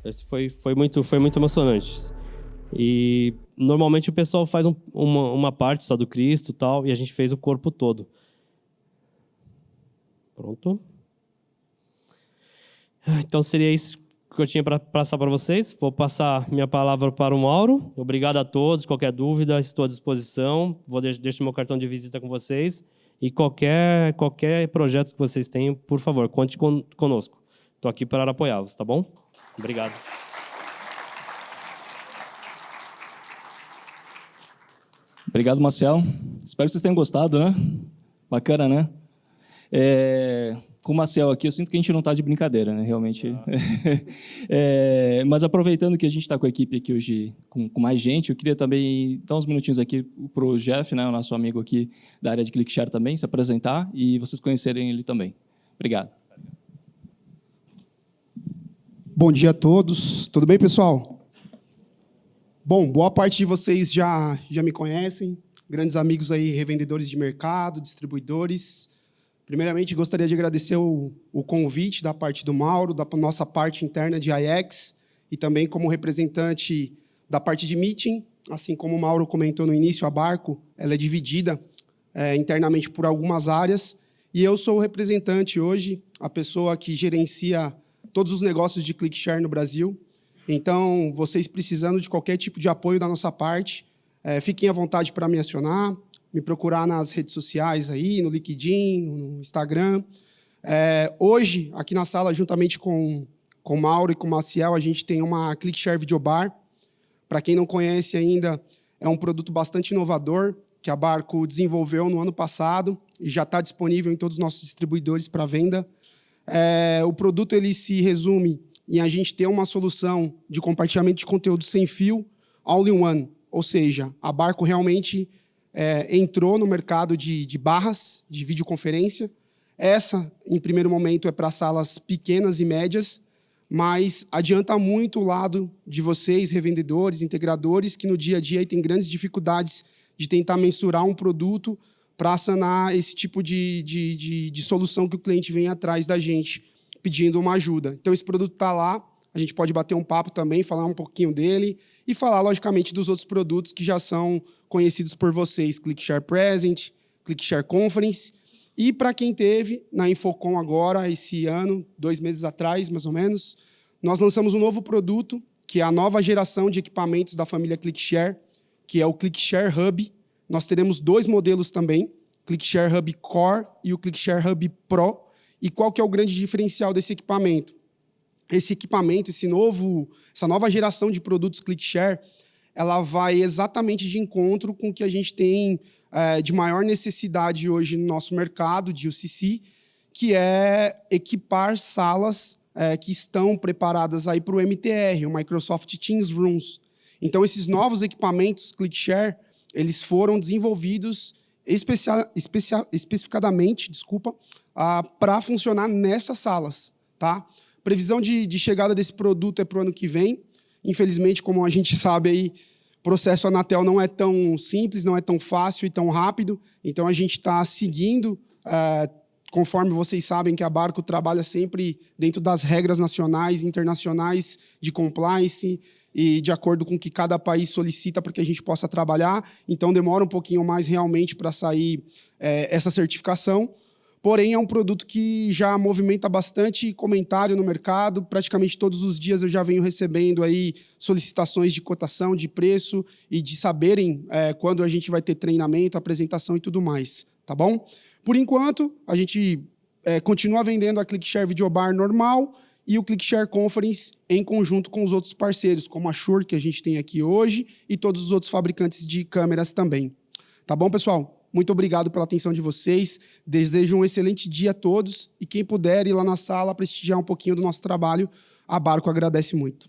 Isso foi muito emocionante. E normalmente o pessoal faz uma parte só do Cristo, tal, e a gente fez o corpo todo. Pronto. Então seria isso que eu tinha para passar para vocês. Vou passar minha palavra para o Mauro. Obrigado a todos. Qualquer dúvida, estou à disposição. Deixo meu cartão de visita com vocês. E qualquer projeto que vocês tenham, por favor, conte conosco. Estou aqui para apoiá-los, tá bom? Obrigado. Obrigado, Maciel. Espero que vocês tenham gostado, né? Bacana, né? Com o Maciel aqui, eu sinto que a gente não está de brincadeira, né? Realmente. Mas aproveitando que a gente está com a equipe aqui hoje, com mais gente, eu queria também dar uns minutinhos aqui para o Jeff, né? O nosso amigo aqui da área de ClickShare também, se apresentar e vocês conhecerem ele também. Obrigado. Bom dia a todos. Tudo bem, pessoal? Bom, boa parte de vocês já me conhecem. Grandes amigos aí, revendedores de mercado, distribuidores. Primeiramente, gostaria de agradecer o convite da parte do Mauro, da nossa parte interna de IX, e também como representante da parte de meeting. Assim como o Mauro comentou no início, a Barco ela é dividida internamente por algumas áreas. E eu sou o representante hoje, a pessoa que gerencia todos os negócios de ClickShare no Brasil. Então, vocês precisando de qualquer tipo de apoio da nossa parte, fiquem à vontade para me acionar, me procurar nas redes sociais, aí, no LinkedIn, no Instagram. Hoje, aqui na sala, juntamente com o Mauro e com o Maciel, a gente tem uma ClickShare Videobar. Para quem não conhece ainda, é um produto bastante inovador, que a Barco desenvolveu no ano passado e já está disponível em todos os nossos distribuidores para venda. O produto ele se resume em a gente ter uma solução de compartilhamento de conteúdo sem fio, all-in-one, ou seja, a Barco realmente entrou no mercado de barras, de videoconferência. Essa, em primeiro momento, é para salas pequenas e médias, mas adianta muito o lado de vocês, revendedores, integradores, que no dia a dia têm grandes dificuldades de tentar mensurar um produto para sanar esse tipo de solução que o cliente vem atrás da gente, pedindo uma ajuda. Então, esse produto está lá, a gente pode bater um papo também, falar um pouquinho dele e falar, logicamente, dos outros produtos que já são conhecidos por vocês, ClickShare Present, ClickShare Conference. E para quem teve na Infocom agora, esse ano, 2 meses atrás, mais ou menos, nós lançamos um novo produto, que é a nova geração de equipamentos da família ClickShare, que é o ClickShare Hub. Nós teremos 2 modelos também, ClickShare Hub Core e o ClickShare Hub Pro. E qual que é o grande diferencial desse equipamento? Esse equipamento, essa nova geração de produtos ClickShare, ela vai exatamente de encontro com o que a gente tem de maior necessidade hoje no nosso mercado de UCC, que é equipar salas que estão preparadas aí para o MTR, o Microsoft Teams Rooms. Então, esses novos equipamentos ClickShare, eles foram desenvolvidos especificadamente, para funcionar nessas salas. Tá? Previsão de chegada desse produto é para o ano que vem. Infelizmente, como a gente sabe, aí, o processo Anatel não é tão simples, não é tão fácil e tão rápido. Então, a gente está seguindo, conforme vocês sabem que a Barco trabalha sempre dentro das regras nacionais e internacionais de compliance, e de acordo com o que cada país solicita para que a gente possa trabalhar. Então, demora um pouquinho mais realmente para sair essa certificação. Porém, é um produto que já movimenta bastante comentário no mercado. Praticamente todos os dias eu já venho recebendo aí solicitações de cotação, de preço e de saberem quando a gente vai ter treinamento, apresentação e tudo mais. Tá bom? Por enquanto, a gente continua vendendo a ClickShare Videobar normal e o ClickShare Conference em conjunto com os outros parceiros, como a Shure, que a gente tem aqui hoje, e todos os outros fabricantes de câmeras também. Tá bom, pessoal? Muito obrigado pela atenção de vocês. Desejo um excelente dia a todos. E quem puder ir lá na sala prestigiar um pouquinho do nosso trabalho, a Barco agradece muito.